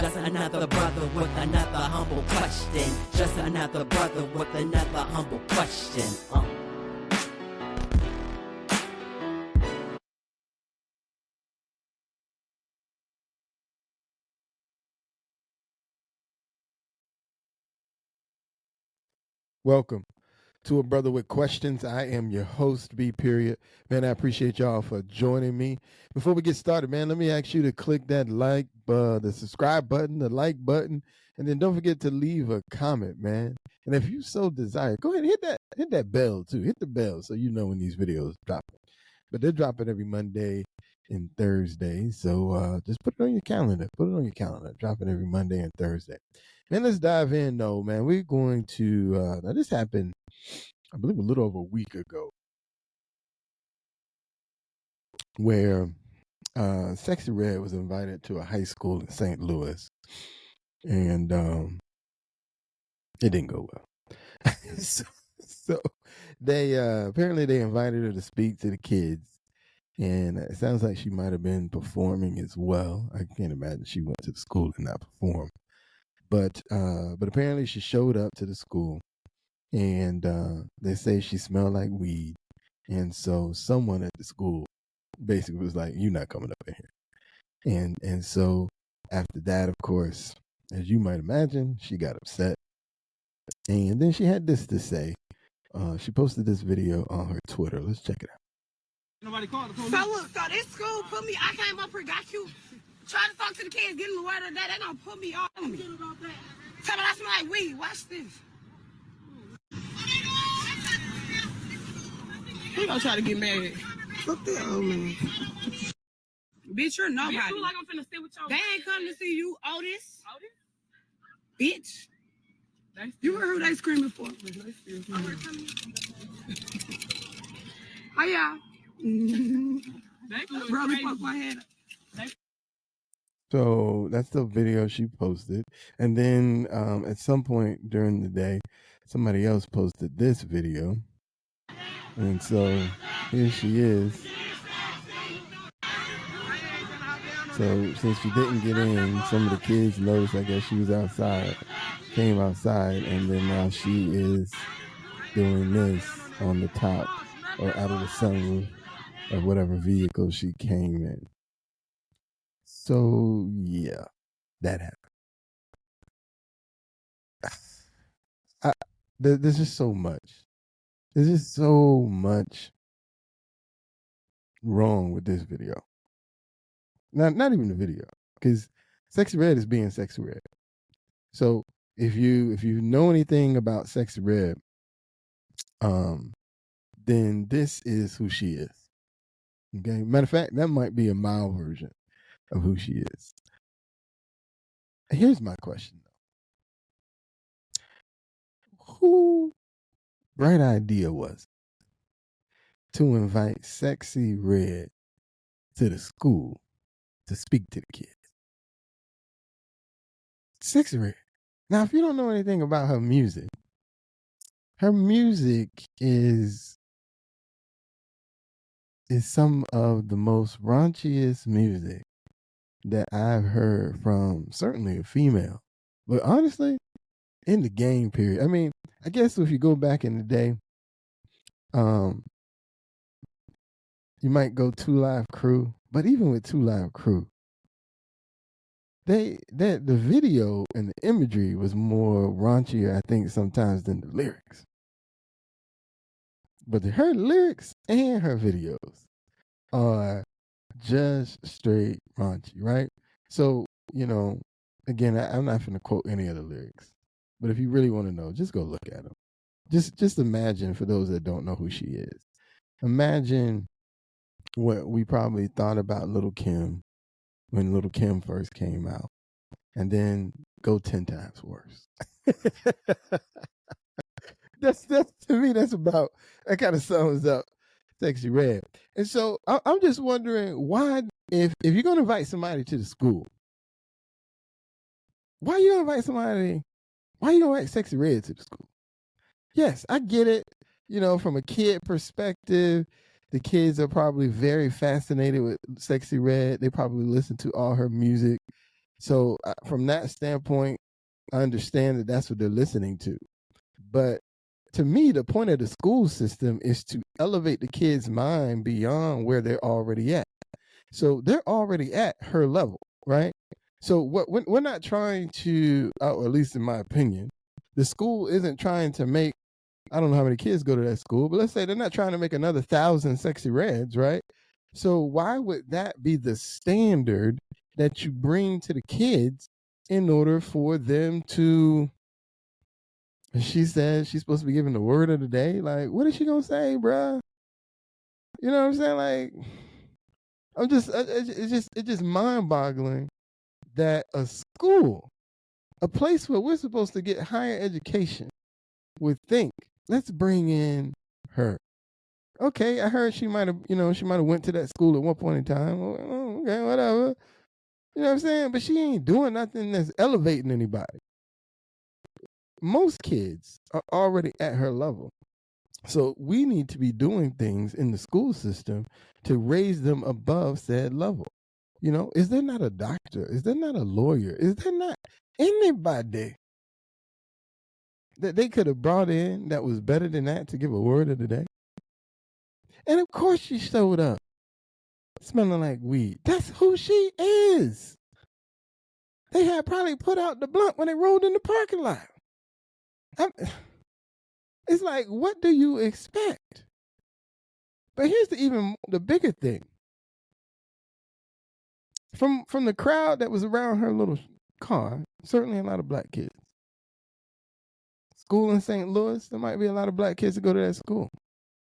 Just another brother with another humble question. Just another brother with another humble question. Welcome to A Brother with Questions. I am your host, B. Period. Man, I appreciate y'all for joining me. Before we get started, man, let me ask you to click that the subscribe button, the like button, and then don't forget to leave a comment, man. And if you so desire, go ahead and hit that bell too. Hit the bell so you know when these videos drop. But they're dropping every Monday and Thursday, so just put it on your calendar. Dropping every Monday and Thursday. Man, let's dive in, though, man. We're going to, now this happened, I believe, a little over a week ago, where Sexy Red was invited to a high school in St. Louis, and it didn't go well. so they, apparently they invited her to speak to the kids, and it sounds like she might have been performing as well. I can't imagine she went to the school and not perform. But apparently she showed up to the school, and they say she smelled like weed, and so someone at the school basically was like, "You're not coming up in here." And so after that, of course, as you might imagine, she got upset, and then she had this to say. She posted this video on her Twitter. Let's check it out. Nobody called the police. So this school put me. I came up here, got you. Try to talk to the kids, get in the word of that. They don't put me on me. Tell me I smell like weed. Watch this. He gonna try to get mad. Fuck that old man. Bitch, you're nobody. Bitch, you like I'm finna sit with y'all. They ain't come to see you, Otis. Bitch. You heard who they screaming for? Oh yeah. Brother, fuck my head up. So that's the video she posted. And then at some point during the day, somebody else posted this video. And so here she is. So since she didn't get in, some of the kids noticed, I guess she was outside, came outside, and then now she is doing this on the top or out of the sunroof of whatever vehicle she came in. So, yeah, that happened. There's just so much. There's just so much wrong with this video. Not even the video, because Sexy Red is being Sexy Red. So if you know anything about Sexy Red, then this is who she is. Okay. Matter of fact, that might be a mild version of who she is. Here's my question, though. Who bright idea was to invite Sexy Red to the school to speak to the kids? Sexy Red. Now, if you don't know anything about her music is some of the most raunchiest music that I've heard from certainly a female. But honestly, in the game period, I mean, I guess if you go back in the day, you might go 2 Live Crew, but even with 2 Live Crew, the video and the imagery was more raunchier, I think, sometimes than the lyrics. But her lyrics and her videos are just straight raunchy, right? So, again, I'm not going to quote any of the lyrics, but if you really want to know, just go look at them. Just imagine, for those that don't know who she is, imagine what we probably thought about Little Kim when Little Kim first came out, and then go 10 times worse. That's to me, that kind of sums up Sexy Red. And so I'm just wondering why, if you're going to invite somebody to the school, why you invite Sexy Red to the school? Yes, I get it. From a kid perspective, the kids are probably very fascinated with Sexy Red. They probably listen to all her music So from that standpoint, I understand that that's what they're listening to. But to me, the point of the school system is to elevate the kid's mind beyond where they're already at. So they're already at her level, right? So we're not trying to, or at least in my opinion, the school isn't trying to make, I don't know how many kids go to that school, but let's say they're not trying to make another 1,000 sexy reds, right? So why would that be the standard that you bring to the kids in order for them to, she said she's supposed to be giving the word of the day? Like, what is she gonna say, bruh? You know what I'm saying? Like, it's just mind-boggling that a school, a place where we're supposed to get higher education, would think, let's bring in her. Okay, I heard she might have went to that school at one point in time. Okay, whatever. You know what I'm saying? But she ain't doing nothing that's elevating anybody. Most kids are already at her level. So we need to be doing things in the school system to raise them above said level. You know, is there not a doctor? Is there not a lawyer? Is there not anybody that they could have brought in that was better than that to give a word of the day? And of course she showed up smelling like weed. That's who she is. They had probably put out the blunt when they rolled in the parking lot. It's like, what do you expect? But here's the bigger thing. From the crowd that was around her little car, certainly a lot of black kids. School in St. Louis, there might be a lot of black kids that go to that school.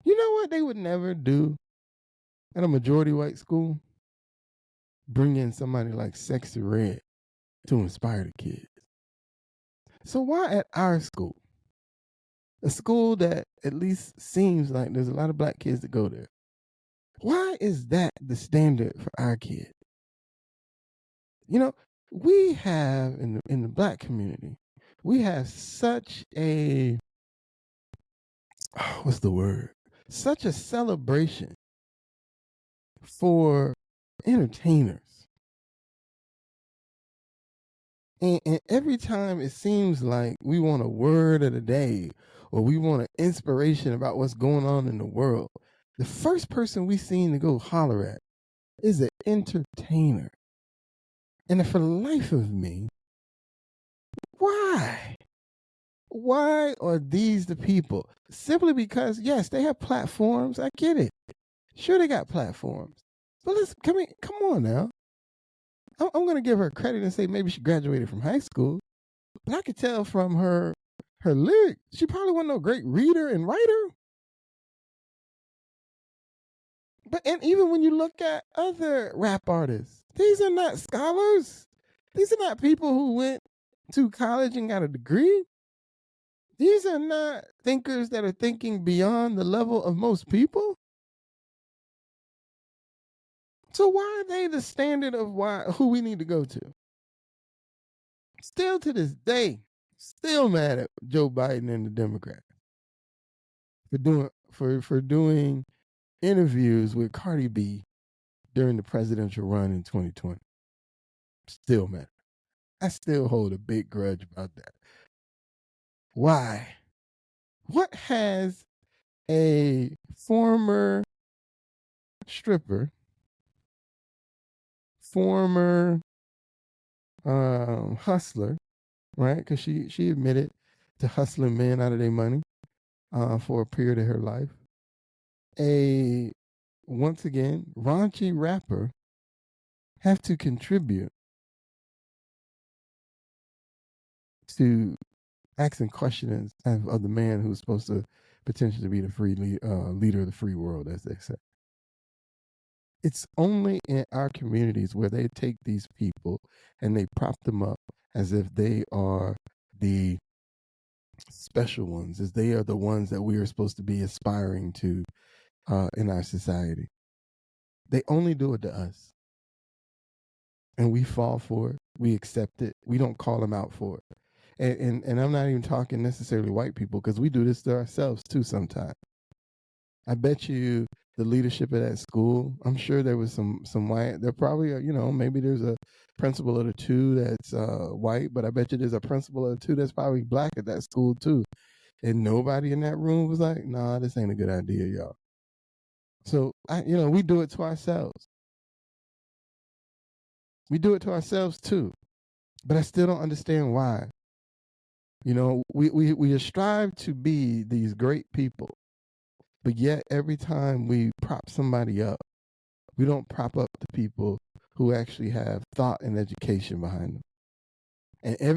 You know what they would never do at a majority white school? Bring in somebody like Sexy Red to inspire the kids. So why at our school, a school that at least seems like there's a lot of black kids that go there, why is that the standard for our kids? You know, we have in the black community, we have such a, what's the word? Such a celebration for entertainers. And every time it seems like we want a word of the day or we want an inspiration about what's going on in the world, the first person we seem to go holler at is an entertainer. And for the life of me, why? Why are these the people? Simply because, yes, they have platforms. I get it. Sure, they got platforms. But come on now. I'm going to give her credit and say maybe she graduated from high school. But I could tell from her lyrics, she probably wasn't no great reader and writer. And even when you look at other rap artists, these are not scholars. These are not people who went to college and got a degree. These are not thinkers that are thinking beyond the level of most people. So why are they the standard of who we need to go to? Still to this day, still mad at Joe Biden and the Democrats for doing interviews with Cardi B during the presidential run in 2020. Still mad. I still hold a big grudge about that. Why? What has a former stripper, former hustler, right? Because she admitted to hustling men out of their money for a period of her life. Once again, raunchy rapper have to contribute to asking questions of the man who's supposed to potentially be the free leader of the free world, as they say. It's only in our communities where they take these people and they prop them up as if they are the special ones, as they are the ones that we are supposed to be aspiring to in our society. They only do it to us. And we fall for it. We accept it. We don't call them out for it. And I'm not even talking necessarily white people, because we do this to ourselves too sometimes. I bet you the leadership of that school. I'm sure there was some white. There probably, maybe there's a principal of the two that's white, but I bet you there's a principal of the two that's probably black at that school too. And nobody in that room was like, "Nah, this ain't a good idea, y'all." So we do it to ourselves. We do it to ourselves too. But I still don't understand why. We strive to be these great people, but yet every time we prop somebody up, we don't prop up the people who actually have thought and education behind them.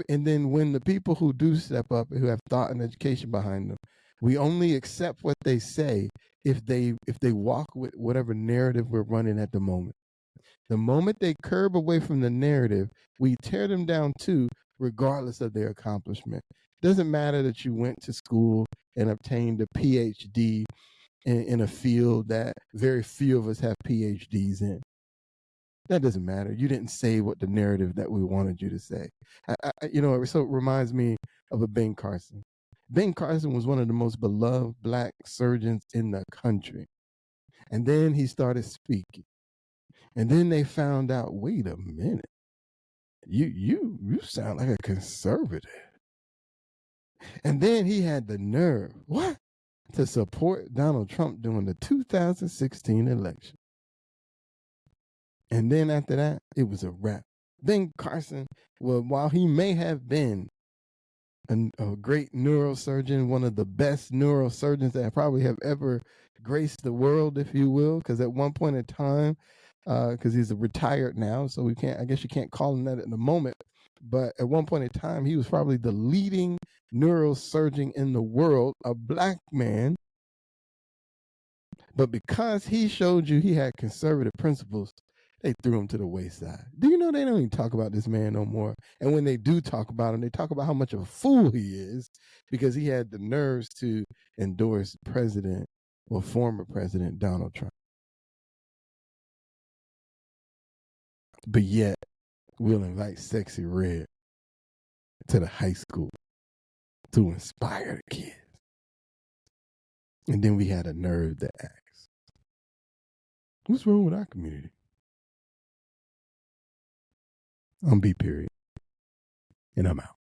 And then when the people who do step up and who have thought and education behind them, we only accept what they say if they walk with whatever narrative we're running at the moment. The moment they curb away from the narrative, we tear them down too, regardless of their accomplishment. Doesn't matter that you went to school and obtained a PhD in a field that very few of us have PhDs in. That doesn't matter. You didn't say what the narrative that we wanted you to say. So it reminds me of a Ben Carson. Ben Carson was one of the most beloved black surgeons in the country. And then he started speaking. And then they found out, wait a minute, you sound like a conservative. And then he had the nerve, to support Donald Trump during the 2016 election. And then after that, it was a wrap. Ben Carson, well, while he may have been a great neurosurgeon, one of the best neurosurgeons that probably have ever graced the world, if you will, because at one point in time, because he's retired now, so I guess you can't call him that at the moment, but at one point in time, he was probably the leading neurosurgeon in the world, a black man. But because he showed you he had conservative principles, they threw him to the wayside. Do you know they don't even talk about this man no more? And when they do talk about him, they talk about how much of a fool he is because he had the nerves to endorse former President Donald Trump. But yet, we'll invite Sexy Red to the high school to inspire the kids. And then we had a nerve to ask, what's wrong with our community? I'm B. Period. And I'm out.